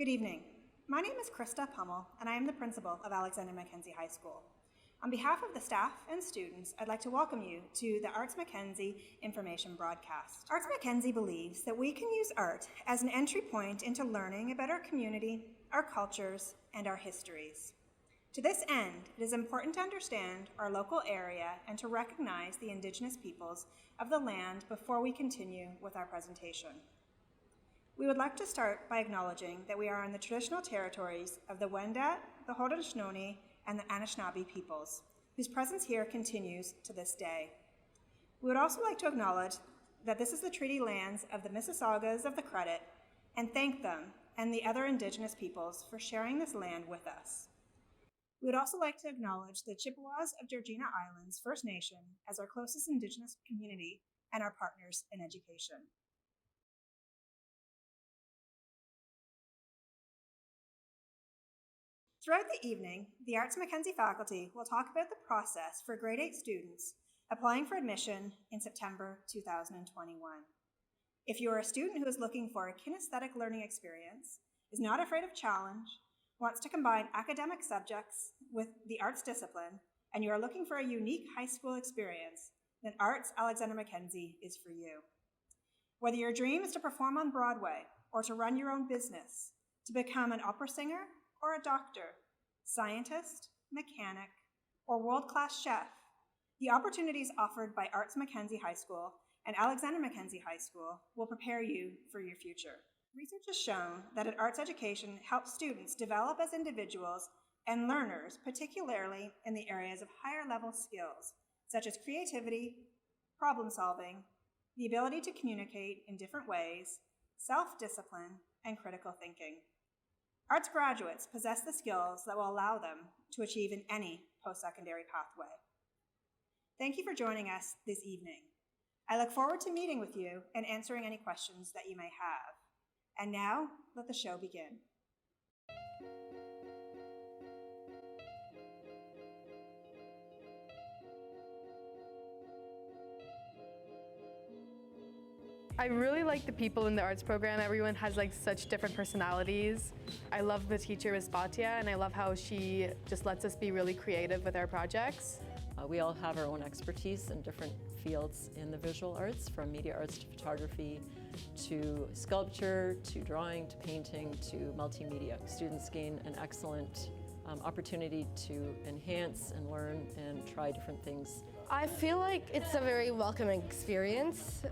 Good evening. My name is Krista Pummel, and I am the principal of Alexander Mackenzie High School. On behalf of the staff and students, I'd like to welcome you to the Arts Mackenzie information broadcast. Arts Mackenzie believes that we can use art as an entry point into learning about our community, our cultures, and our histories. To this end, it is important to understand our local area and to recognize the Indigenous peoples of the land before we continue with our presentation. We would like to start by acknowledging that we are on the traditional territories of the Wendat, the Haudenosaunee, and the Anishinaabe peoples, whose presence here continues to this day. We would also like to acknowledge that this is the treaty lands of the Mississaugas of the Credit and thank them and the other Indigenous peoples for sharing this land with us. We would also like to acknowledge the Chippewas of Georgina Islands First Nation as our closest Indigenous community and our partners in education. Throughout the evening, the Arts Mackenzie faculty will talk about the process for grade 8 students applying for admission in September 2021. If you are a student who is looking for a kinesthetic learning experience, is not afraid of challenge, wants to combine academic subjects with the arts discipline, and you are looking for a unique high school experience, then Arts Alexander Mackenzie is for you. Whether your dream is to perform on Broadway or to run your own business, to become an opera singer or a doctor, scientist, mechanic, or world-class chef, the opportunities offered by Arts Mackenzie High School and Alexander Mackenzie High School will prepare you for your future. Research has shown that arts education helps students develop as individuals and learners, particularly in the areas of higher level skills, such as creativity, problem solving, the ability to communicate in different ways, self-discipline, and critical thinking. Arts graduates possess the skills that will allow them to achieve in any post-secondary pathway. thank you for joining us this evening. I look forward to meeting with you and answering any questions that you may have. And now, let the show begin. I really like the people in the arts program. Everyone has like such different personalities. I love the teacher, Ms. Bhatia, and I love how she just lets us be really creative with our projects. We all have our own expertise in different fields in the visual arts, from media arts to photography, to sculpture, to drawing, to painting, to multimedia. Students gain an excellent opportunity to enhance and learn and try different things. I feel like it's a very welcoming experience.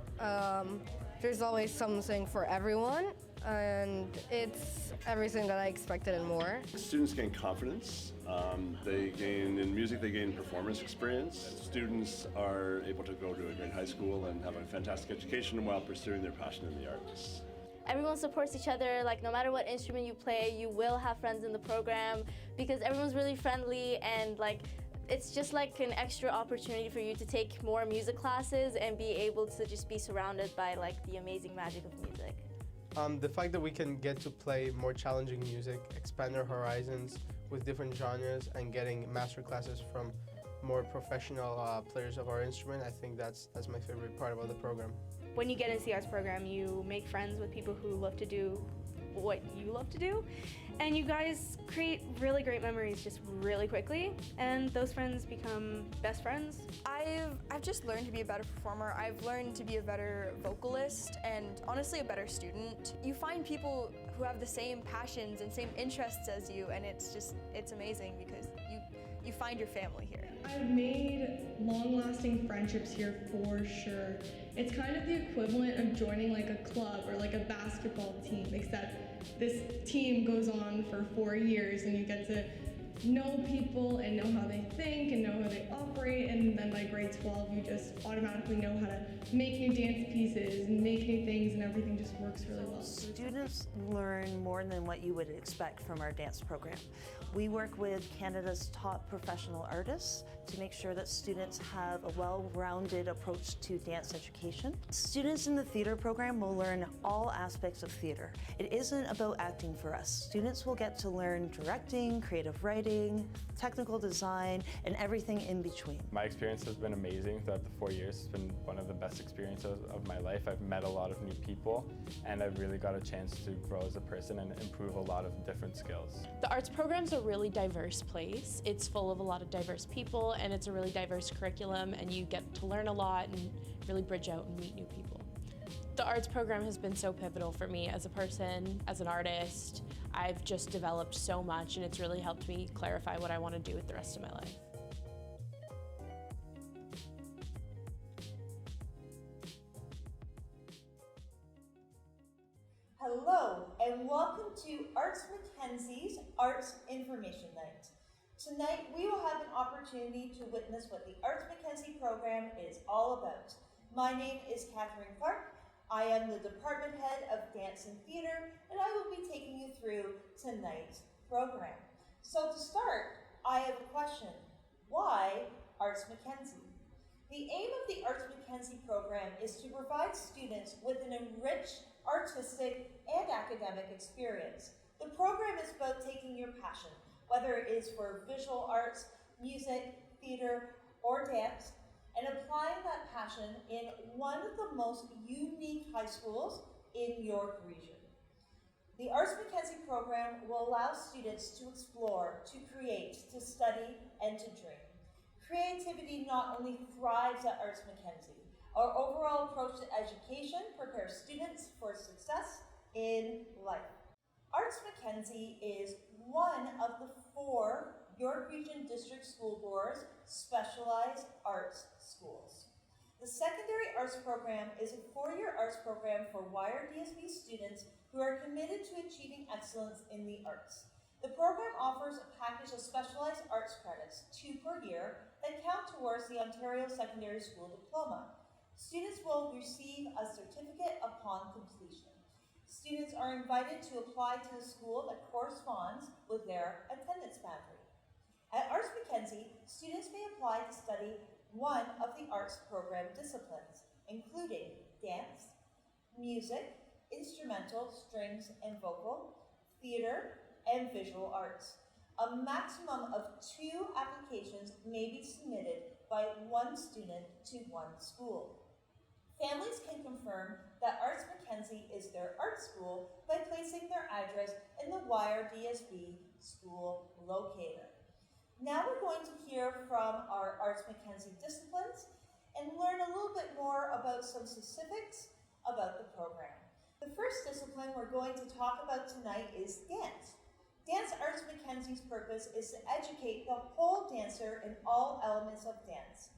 There's always something for everyone, and it's everything that I expected and more. Students gain confidence. They gain, in music, they gain performance experience. Students are able to go to a great high school and have a fantastic education while pursuing their passion in the arts. Everyone supports each other. Like, no matter what instrument you play, you will have friends in the program because everyone's really friendly, and like it's just like an extra opportunity for you to take more music classes and be able to just be surrounded by like the amazing magic of music. The fact that we can get to play more challenging music, expand our horizons with different genres, and getting master classes from more professional players of our instrument, I think that's my favorite part about the program. When you get into the arts program, you make friends with people who love to do what you love to do, and you guys create really great memories just really quickly, and those friends become best friends. I've just learned to be a better performer. I've learned to be a better vocalist and honestly a better student. You find people who have the same passions and same interests as you, and it's amazing because you find your family here. I've made long-lasting friendships here for sure. It's kind of the equivalent of joining like a club or like a basketball team, except this team goes on for 4 years and you get to know people and know how they think and know how they operate, and then by grade 12 you just automatically know how to make new dance pieces and make new things, and everything just works really well. Students learn more than what you would expect from our dance program. We work with Canada's top professional artists to make sure that students have a well-rounded approach to dance education. Students in the theatre program will learn all aspects of theatre. It isn't about acting for us. Students will get to learn directing, creative writing, technical design, and everything in between. My experience has been amazing throughout the 4 years. It's been one of the best experiences of my life. I've met a lot of new people, and I've really got a chance to grow as a person and improve a lot of different skills. The arts program's a really diverse place. It's full of a lot of diverse people, and it's a really diverse curriculum, and you get to learn a lot and really bridge out and meet new people. The arts program has been so pivotal for me as a person, as an artist. I've just developed so much, and it's really helped me clarify what I want to do with the rest of my life. Hello, and welcome to Arts Mackenzie's Arts Information Night. Tonight, we will have an opportunity to witness what the Arts Mackenzie program is all about. My name is Catherine Clark. I am the department head of dance and theater, and I will be taking you through tonight's program. So to start, I have a question. Why Arts Mackenzie? The aim of the Arts Mackenzie program is to provide students with an enriched artistic and academic experience. The program is about taking your passion, whether it is for visual arts, music, theater, or dance, and applying that passion in one of the most unique high schools in York region. The Arts Mackenzie program will allow students to explore, to create, to study, and to dream. Creativity not only thrives at Arts Mackenzie. Our overall approach to education prepares students for success in life. Arts Mackenzie is one of the 4 York Region District School Board's specialized arts schools. The secondary arts program is a 4-year arts program for WIRE DSB students who are committed to achieving excellence in the arts. The program offers a package of specialized arts credits, 2 per year, that count towards the Ontario Secondary School Diploma. Students will receive a certificate upon completion. Students are invited to apply to the school that corresponds with their attendance boundary. At Arts Mackenzie, students may apply to study one of the arts program disciplines, including dance, music, instrumental, strings and vocal, theater, and visual arts. A maximum of 2 applications may be submitted by one student to one school. Families can confirm that Arts Mackenzie is their art school by placing their address in the Wire DSB school locator. Now we're going to hear from our Arts Mackenzie disciplines and learn a little bit more about some specifics about the program. The first discipline we're going to talk about tonight is dance. Dance Arts Mackenzie's purpose is to educate the whole dancer in all elements of dance.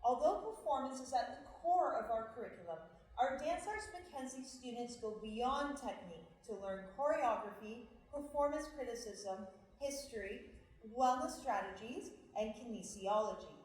Although performance is at the core of our curriculum, our Dance Arts Mackenzie students go beyond technique to learn choreography, performance criticism, history, wellness strategies, and kinesiology.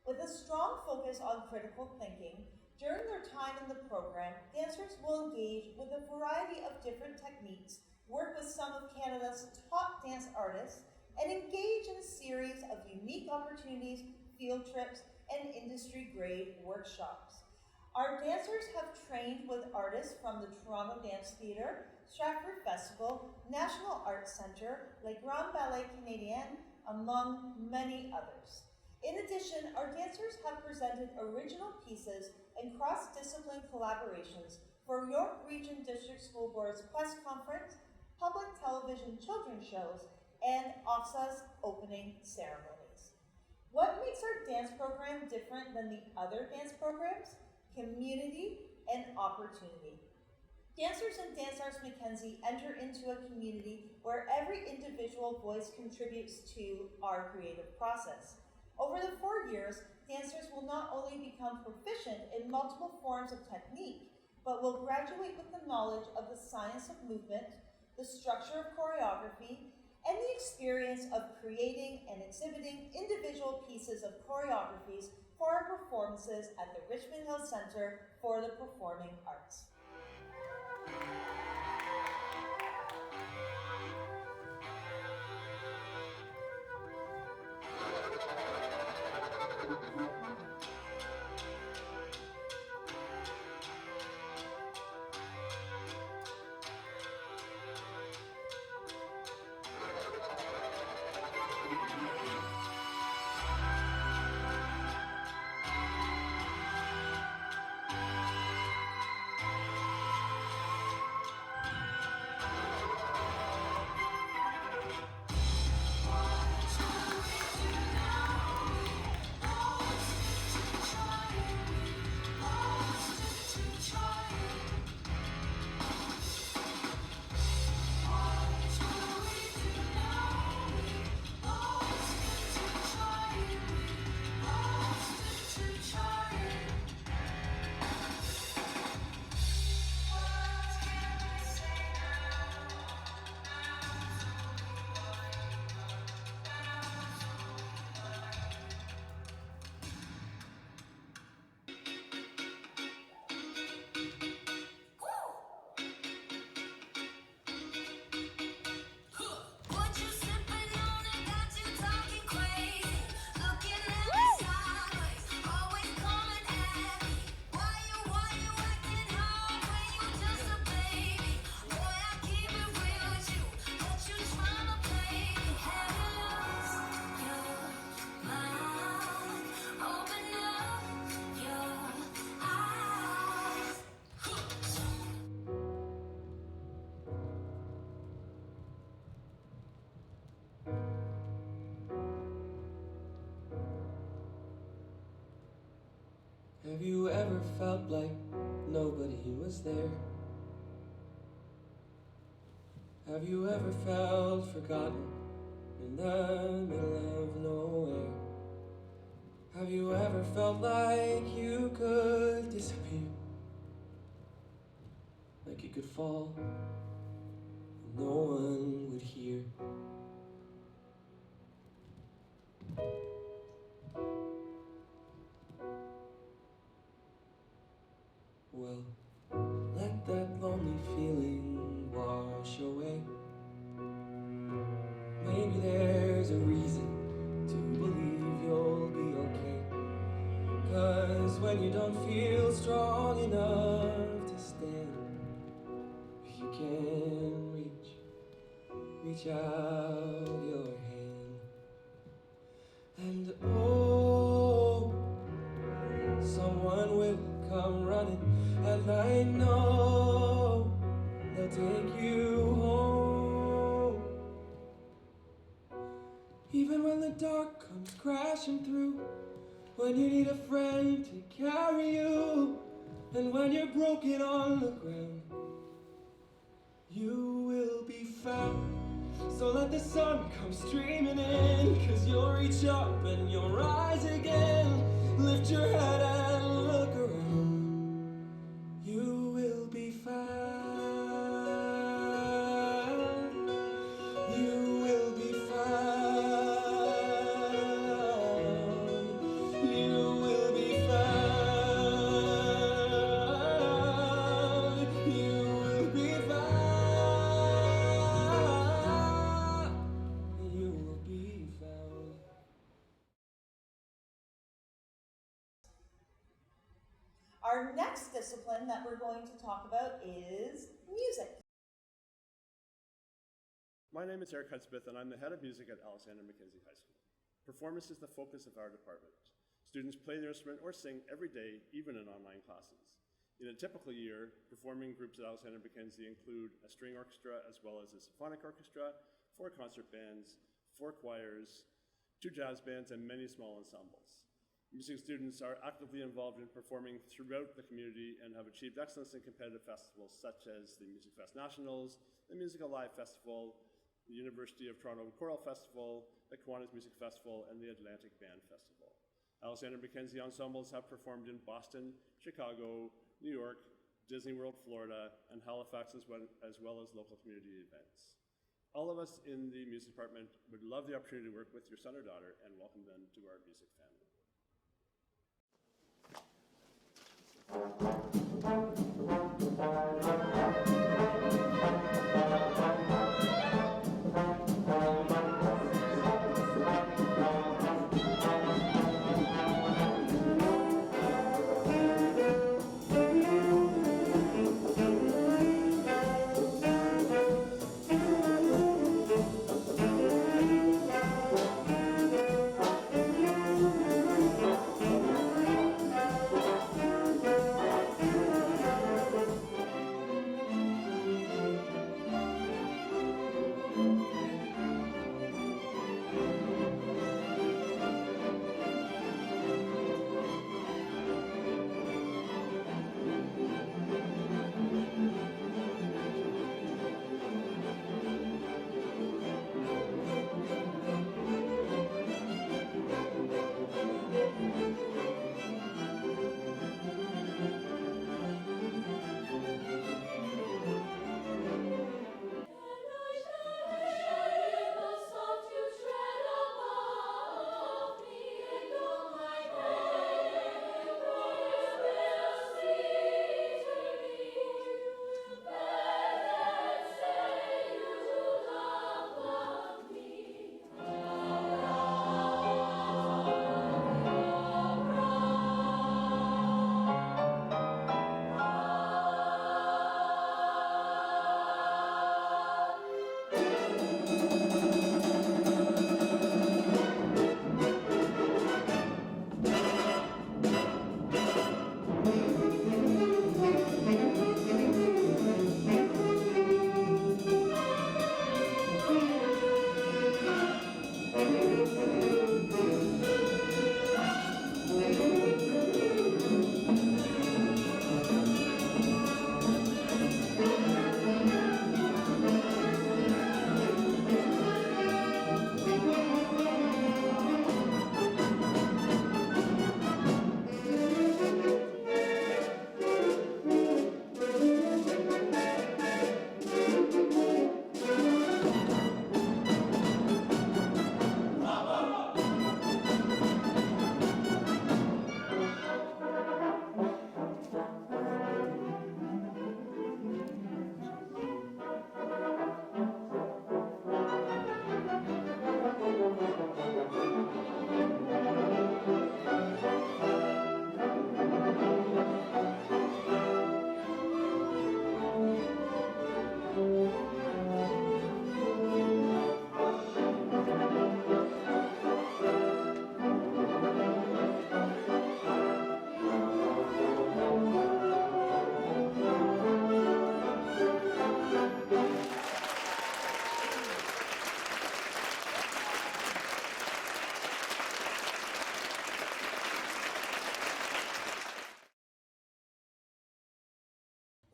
With a strong focus on critical thinking, during their time in the program, dancers will engage with a variety of different techniques, work with some of Canada's top dance artists, and engage in a series of unique opportunities, field trips, and industry-grade workshops. Our dancers have trained with artists from the Toronto Dance Theatre, Stratford Festival, National Arts Centre, Le Grand Ballet Canadien, among many others. In addition, our dancers have presented original pieces and cross-discipline collaborations for York Region District School Board's Quest Conference, public television children's shows, and OFSA's opening ceremonies. What makes our dance program different than the other dance programs? Community and opportunity. Dancers in Dance Arts Mackenzie enter into a community where every individual voice contributes to our creative process. Over the 4 years, dancers will not only become proficient in multiple forms of technique, but will graduate with the knowledge of the science of movement, the structure of choreography, and the experience of creating and exhibiting individual pieces of choreographies for our performances at the Richmond Hill Centre for the Performing Arts. Have you ever felt like nobody was there? Have you ever felt forgotten in the middle of nowhere? Have you ever felt like you could disappear? Like you could fall and no one would hear? Well, let that lonely feeling wash away. Maybe there's a reason to believe you'll be okay. 'Cause when you don't feel strong enough to stand, you can reach out your hand. And oh, someone will come running, and I know they'll take you home. Even when the dark comes crashing through, when you need a friend to carry you, and when you're broken on the ground, you will be found. So let the sun come streaming in, 'cause you'll reach up and you'll rise again. Lift your head and look around. You will be found. You will be found. You will be found. You will be found. You will be found. Our next discipline that we're going to talk about is music. My name is Eric Hudspeth, and I'm the head of music at Alexander Mackenzie High School. Performance is the focus of our department. Students play their instrument or sing every day, even in online classes. In a typical year, performing groups at Alexander Mackenzie include a string orchestra as well as a symphonic orchestra, 4 concert bands, 4 choirs, 2 jazz bands, and many small ensembles. Music students are actively involved in performing throughout the community and have achieved excellence in competitive festivals such as the Music Fest Nationals, the Music Alive Festival, the University of Toronto Choral Festival, the Kiwanis Music Festival, and the Atlantic Band Festival. Alexander Mackenzie ensembles have performed in Boston, Chicago, New York, Disney World, Florida, and Halifax, as well as local community events. All of us in the music department would love the opportunity to work with your son or daughter and welcome them to our music family.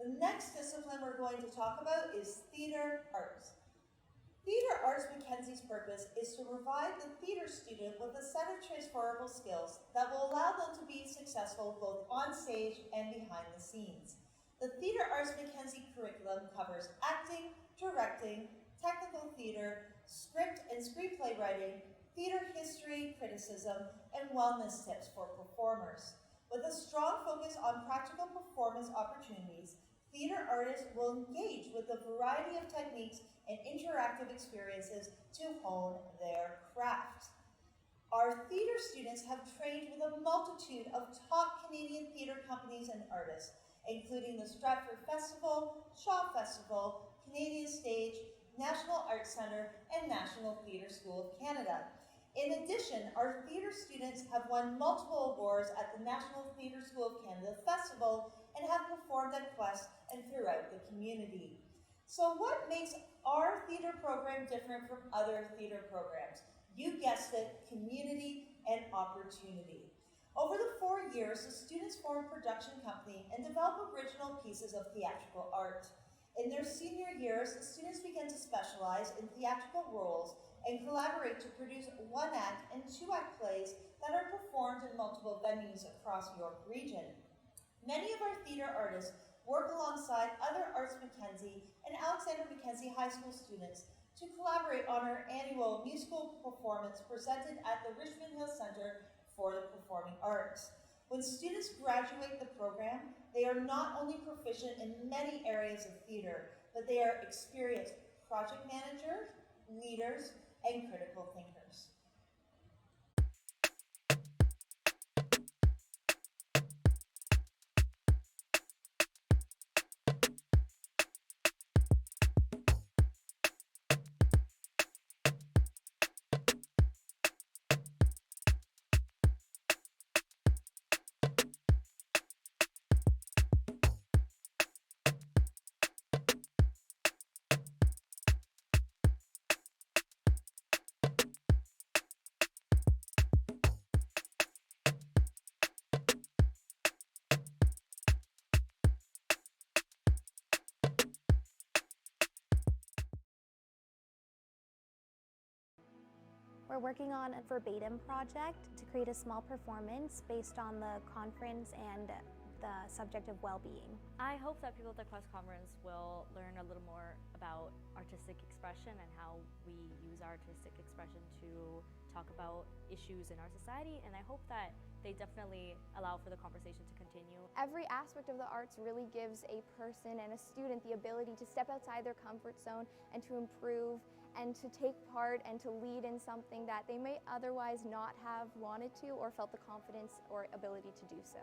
The next discipline we're going to talk about is theater arts. Theater Arts Mackenzie's purpose is to provide the theater student with a set of transferable skills that will allow them to be successful both on stage and behind the scenes. The Theater Arts Mackenzie curriculum covers acting, directing, technical theater, script and screenplay writing, theater history, criticism, and wellness tips for performers. With a strong focus on practical performance opportunities, theater artists will engage with a variety of techniques and interactive experiences to hone their craft. Our theater students have trained with a multitude of top Canadian theater companies and artists, including the Stratford Festival, Shaw Festival, Canadian Stage, National Arts Centre, and National Theatre School of Canada. In addition, our theater students have won multiple awards at the National Theatre School of Canada Festival and have performed at Quest and throughout the community. So what makes our theater program different from other theater programs? You guessed it, community and opportunity. Over the 4 years, the students form a production company and develop original pieces of theatrical art. In their senior years, the students begin to specialize in theatrical roles and collaborate to produce 1-act and 2-act plays that are performed in multiple venues across York Region. Many of our theater artists work alongside other Arts Mackenzie and Alexander Mackenzie High School students to collaborate on our annual musical performance presented at the Richmond Hill Centre for the Performing Arts. When students graduate the program, they are not only proficient in many areas of theater, but they are experienced project managers, leaders, and critical thinkers. We're working on a verbatim project to create a small performance based on the conference and the subject of well-being. I hope that people at the Quest Conference will learn a little more about artistic expression and how we use our artistic expression to talk about issues in our society, and I hope that they definitely allow for the conversation to continue. Every aspect of the arts really gives a person and a student the ability to step outside their comfort zone and to improve and to take part and to lead in something that they may otherwise not have wanted to or felt the confidence or ability to do so.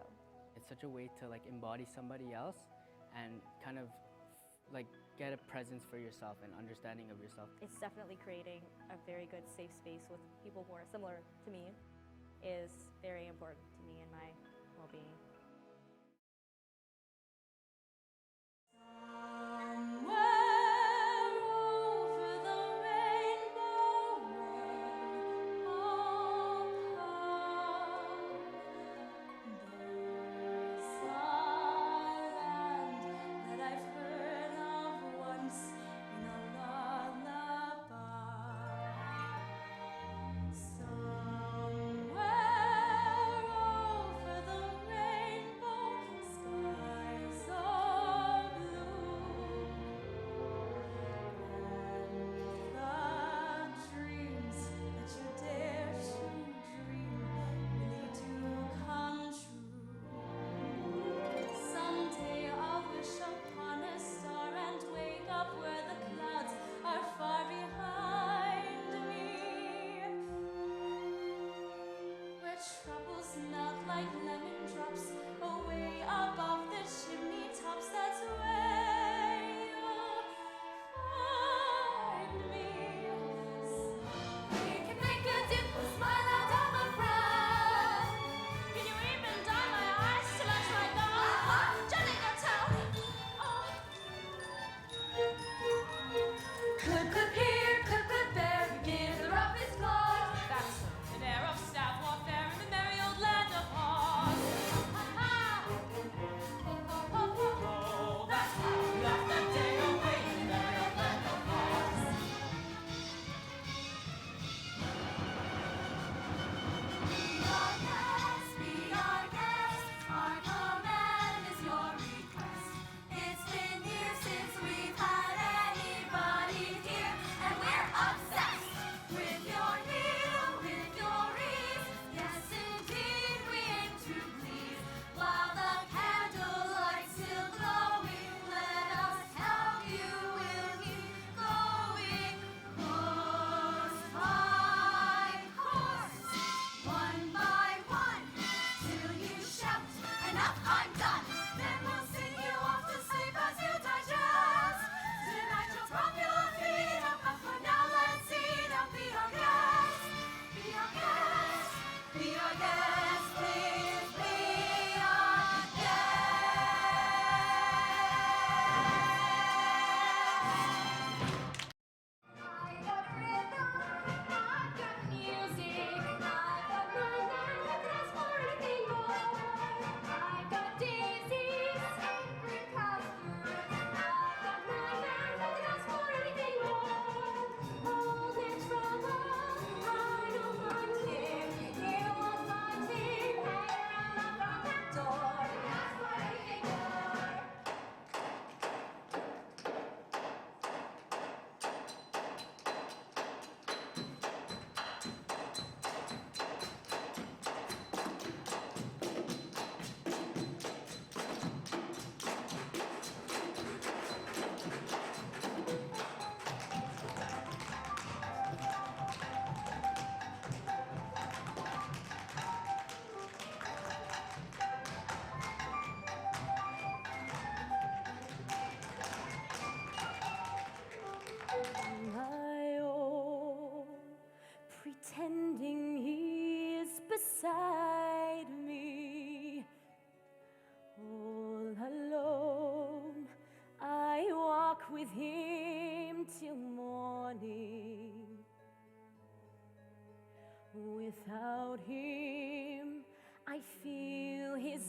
It's such a way to embody somebody else and kind of get a presence for yourself and understanding of yourself. It's definitely creating a very good safe space with people who are similar to me is very important to me and my well-being. Somewhere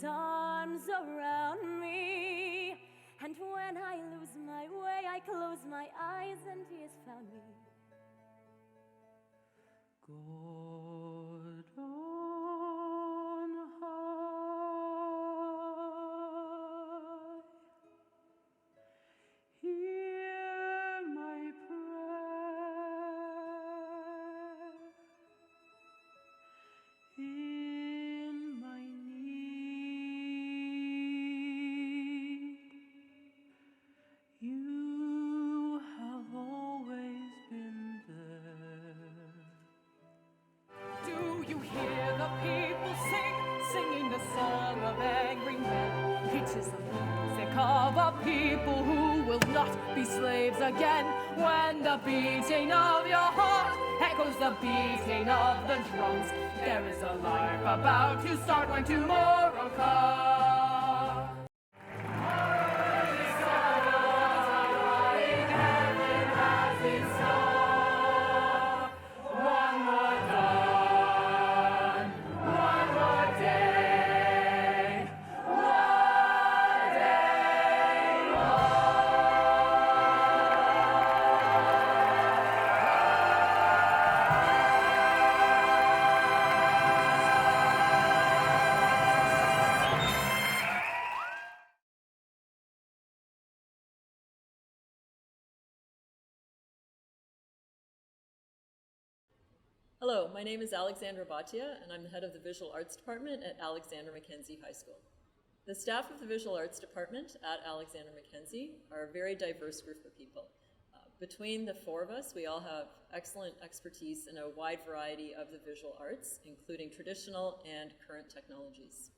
his arms around me. And when I lose my way, I close my eyes and he has found me. God on high, hear my prayer. In my need, you have always been there. Do you hear the people singing the song of angry men? It is the music of a people who will not be slaves again. When the beating of your heart echoes the beating of the drums, there is a life about to start when tomorrow comes. Hello, my name is Alexandra Bhatia, and I'm the head of the Visual Arts Department at Alexander Mackenzie High School. The staff of the Visual Arts Department at Alexander Mackenzie are a very diverse group of people. Between the four of us, we all have excellent expertise in a wide variety of the visual arts, including traditional and current technologies.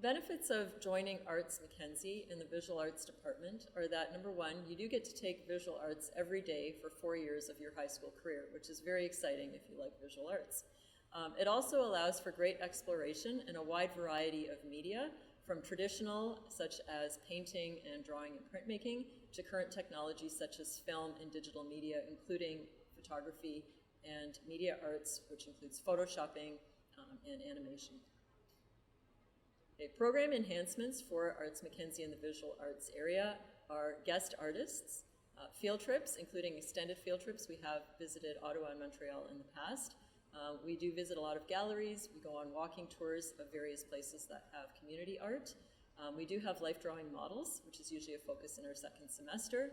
Benefits of joining Arts Mackenzie in the Visual Arts Department are that, number one, you do get to take visual arts every day for 4 years of your high school career, which is very exciting if you like visual arts. It also allows for great exploration in a wide variety of media, from traditional, such as painting and drawing and printmaking, to current technologies such as film and digital media, including photography and media arts, which includes photoshopping and animation. Program enhancements for Arts Mackenzie in the visual arts area are guest artists, field trips, including extended field trips. We have visited Ottawa and Montreal in the past. We do visit a lot of galleries. We go on walking tours of various places that have community art. We do have life drawing models, which is usually a focus in our second semester.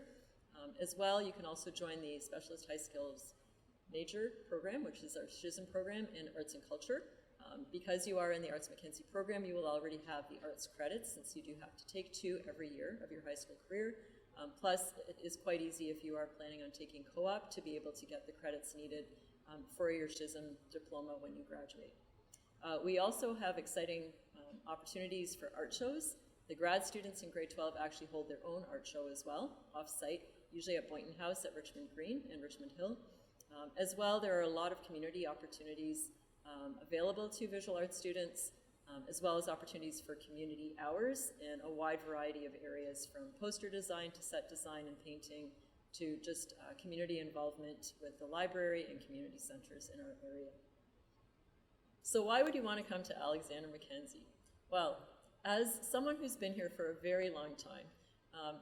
As well, you can also join the Specialist High Skills Major program, which is our SHISM program in arts and culture. Because you are in the Arts Mackenzie program, you will already have the arts credits, since you do have to take 2 every year of your high school career. Plus, it is quite easy if you are planning on taking co-op to be able to get the credits needed for your SHISM diploma when you graduate. We also have exciting opportunities for art shows. The grad students in grade 12 actually hold their own art show as well, off-site, usually at Boynton House at Richmond Green and Richmond Hill. As well, there are a lot of community opportunities available to visual arts students, as well as opportunities for community hours in a wide variety of areas, from poster design to set design and painting to just community involvement with the library and community centers in our area. So why would you want to come to Alexander Mackenzie? Well, as someone who's been here for a very long time,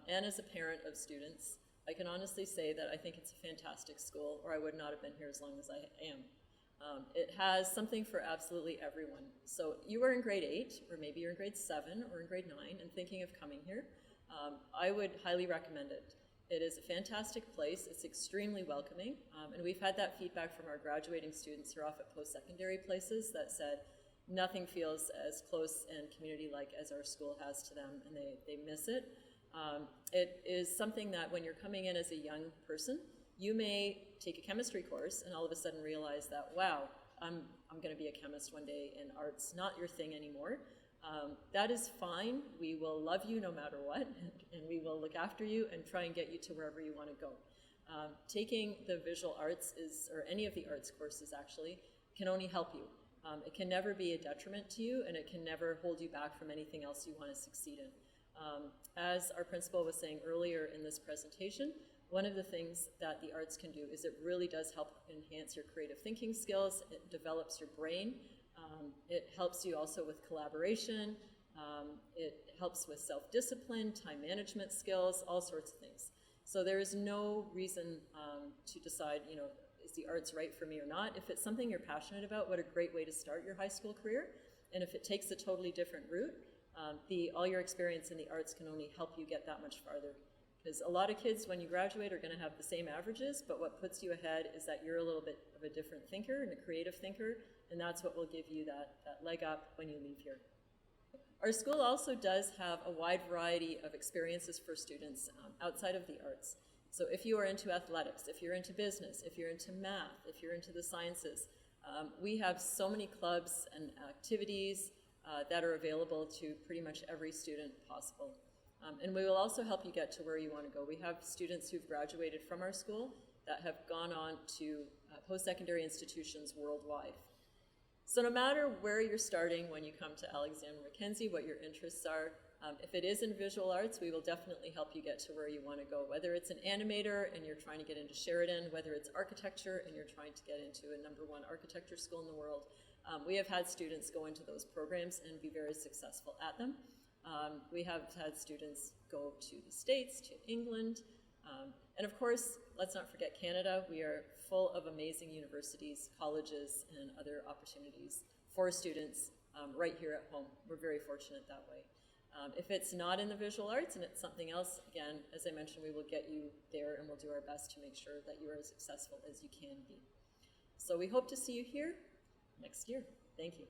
and as a parent of students, I can honestly say that I think it's a fantastic school, or I would not have been here as long as I am. It has something for absolutely everyone. So you are in grade 8, or maybe you're in grade 7 or in grade 9 and thinking of coming here, I would highly recommend it. It is a fantastic place. It's extremely welcoming, and we've had that feedback from our graduating students who are off at post-secondary places that said nothing feels as close and community-like as our school has to them, and they miss it. It is something that when you're coming in as a young person, you may take a chemistry course and all of a sudden realize that, wow, I'm going to be a chemist one day and art's not your thing anymore. That is fine. We will love you no matter what, and we will look after you and try and get you to wherever you want to go. Taking the visual arts or any of the arts courses actually, can only help you. It can never be a detriment to you, and it can never hold you back from anything else you want to succeed in. As our principal was saying earlier in this presentation, one of the things that the arts can do is it really does help enhance your creative thinking skills. It develops your brain, It helps you also with collaboration. It helps with self-discipline, time management skills, all sorts of things. So there is no reason to decide, you know, is the arts right for me or not? If it's something you're passionate about, what a great way to start your high school career. And if it takes a totally different route, all your experience in the arts can only help you get that much farther. Because a lot of kids, when you graduate, are going to have the same averages, but what puts you ahead is that you're a little bit of a different thinker and a creative thinker, and that's what will give you that leg up when you leave here. Our school also does have a wide variety of experiences for students outside of the arts. So if you are into athletics, if you're into business, if you're into math, if you're into the sciences, we have so many clubs and activities that are available to pretty much every student possible. And we will also help you get to where you want to go. We have students who've graduated from our school that have gone on to post-secondary institutions worldwide. So no matter where you're starting when you come to Alexander Mackenzie, what your interests are, if it is in visual arts, we will definitely help you get to where you want to go. Whether it's an animator and you're trying to get into Sheridan, whether it's architecture and you're trying to get into a #1 architecture school in the world, we have had students go into those programs and be very successful at them. We have had students go to the States, to England, and of course, let's not forget Canada. We are full of amazing universities, colleges, and other opportunities for students right here at home. We're very fortunate that way. If it's not in the visual arts and it's something else, again, as I mentioned, we will get you there and we'll do our best to make sure that you are as successful as you can be. So we hope to see you here next year. Thank you.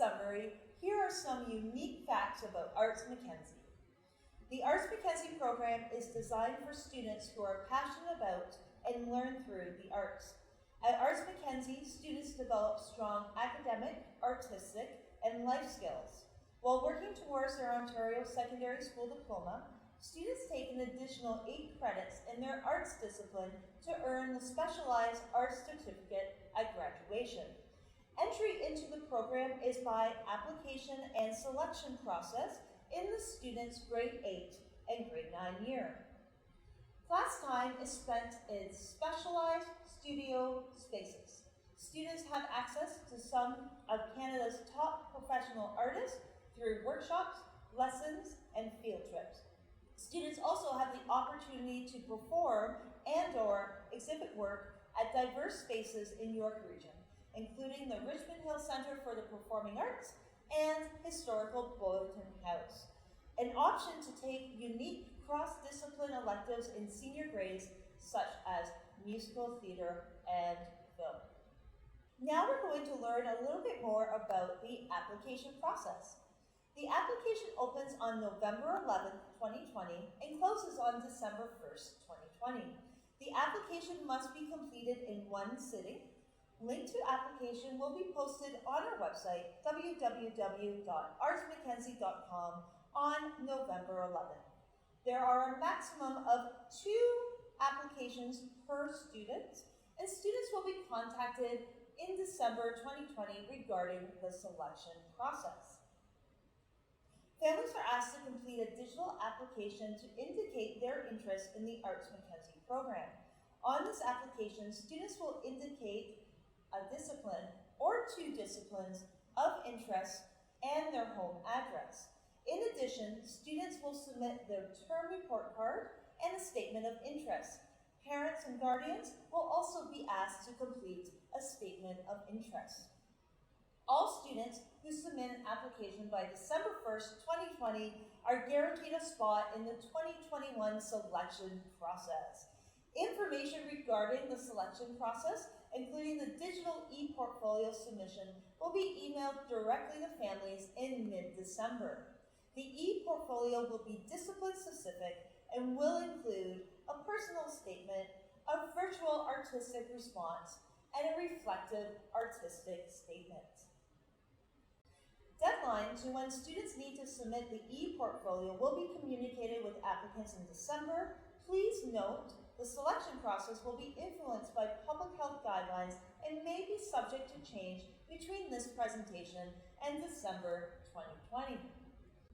Summary, here are some unique facts about Arts Mackenzie. The Arts Mackenzie program is designed for students who are passionate about and learn through the arts. At Arts Mackenzie, students develop strong academic, artistic, and life skills. While working towards their Ontario Secondary School Diploma, students take an additional 8 credits in their arts discipline to earn the Specialized Arts Certificate at graduation. Entry into the program is by application and selection process in the student's grade 8 and grade 9 year. Class time is spent in specialized studio spaces. Students have access to some of Canada's top professional artists through workshops, lessons, and field trips. Students also have the opportunity to perform and/or exhibit work at diverse spaces in York Region, including the Richmond Hill Centre for the Performing Arts and Historical Bulletin House. An option to take unique cross-discipline electives in senior grades such as musical theatre and film. Now we're going to learn a little bit more about the application process. The application opens on November 11th, 2020 and closes on December 1st, 2020. The application must be completed in one sitting. Link to application will be posted on our website, www.artsmackenzie.com, on November 11th. There are a maximum of 2 applications per student, and students will be contacted in December 2020 regarding the selection process. Families are asked to complete a digital application to indicate their interest in the Arts Mackenzie program. On this application, students will indicate a discipline or 2 disciplines of interest and their home address. In addition, students will submit their term report card and a statement of interest. Parents and guardians will also be asked to complete a statement of interest. All students who submit an application by December 1st, 2020 are guaranteed a spot in the 2021 selection process. Information regarding the selection process, including the digital e-portfolio submission, will be emailed directly to families in mid-December. The e-portfolio will be discipline-specific and will include a personal statement, a virtual artistic response, and a reflective artistic statement. Deadline to when students need to submit the e-portfolio will be communicated with applicants in December. Please note, the selection process will be influenced by public health guidelines and may be subject to change between this presentation and December 2020.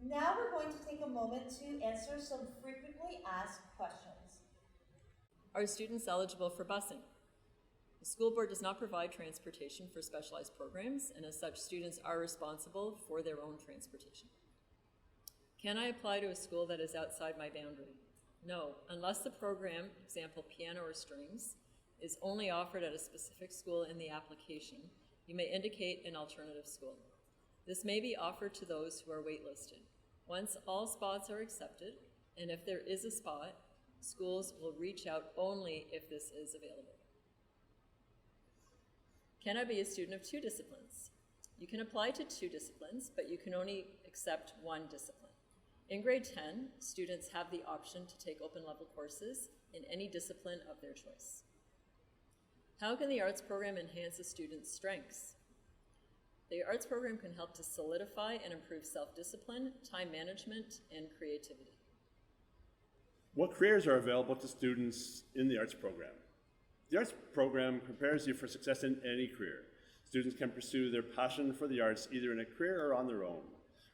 Now we're going to take a moment to answer some frequently asked questions. Are students eligible for busing? The school board does not provide transportation for specialized programs, and as such, students are responsible for their own transportation. Can I apply to a school that is outside my boundary? No, unless the program, example piano or strings, is only offered at a specific school in the application, you may indicate an alternative school. This may be offered to those who are waitlisted. Once all spots are accepted, and if there is a spot, schools will reach out only if this is available. Can I be a student of 2 disciplines? You can apply to 2 disciplines, but you can only accept 1 discipline. In grade 10, students have the option to take open-level courses in any discipline of their choice. How can the arts program enhance a student's strengths? The arts program can help to solidify and improve self-discipline, time management, and creativity. What careers are available to students in the arts program? The arts program prepares you for success in any career. Students can pursue their passion for the arts either in a career or on their own.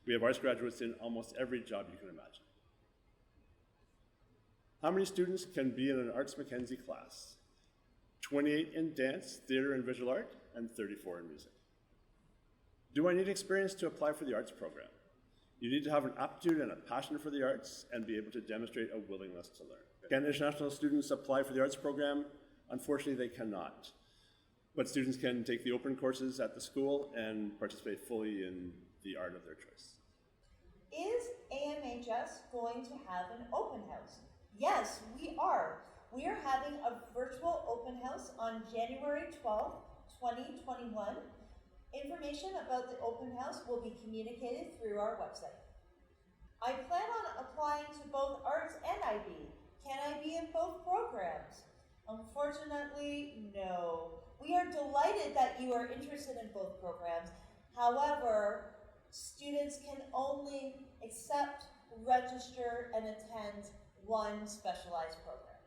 We have arts graduates in almost every job you can imagine. How many students can be in an Arts Mackenzie class? 28 in dance, theater, and visual art, and 34 in music. Do I need experience to apply for the arts program? You need to have an aptitude and a passion for the arts and be able to demonstrate a willingness to learn. Can international students apply for the arts program? Unfortunately, they cannot. But students can take the open courses at the school and participate fully in the art of their choice. Is AMHS going to have an open house? Yes, we are. We are having a virtual open house on January 12th, 2021. Information about the open house will be communicated through our website. I plan on applying to both arts and IB. Can I be in both programs? Unfortunately, no. We are delighted that you are interested in both programs. However, students can only accept, register, and attend one specialized program.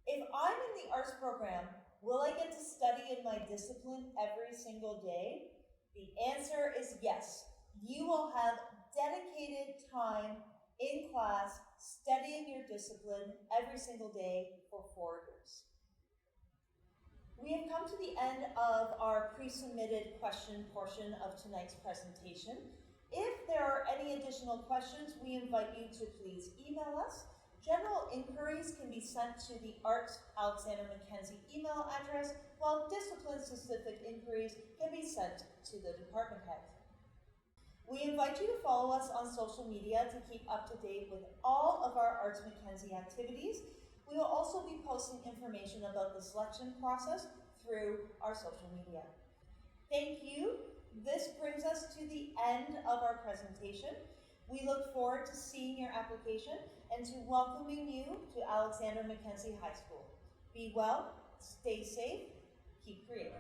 If I'm in the arts program, will I get to study in my discipline every single day? The answer is yes. You will have dedicated time in class studying your discipline every single day for 4 years. We have come to the end of our pre-submitted question portion of tonight's presentation. If there are any additional questions, we invite you to please email us. General inquiries can be sent to the Arts Alexander Mackenzie email address, while discipline-specific inquiries can be sent to the department head. We invite you to follow us on social media to keep up to date with all of our Arts Mackenzie activities. We will also be posting information about the selection process through our social media. Thank you. This brings us to the end of our presentation. We look forward to seeing your application and to welcoming you to Alexander Mackenzie High School. Be well, stay safe, keep creating.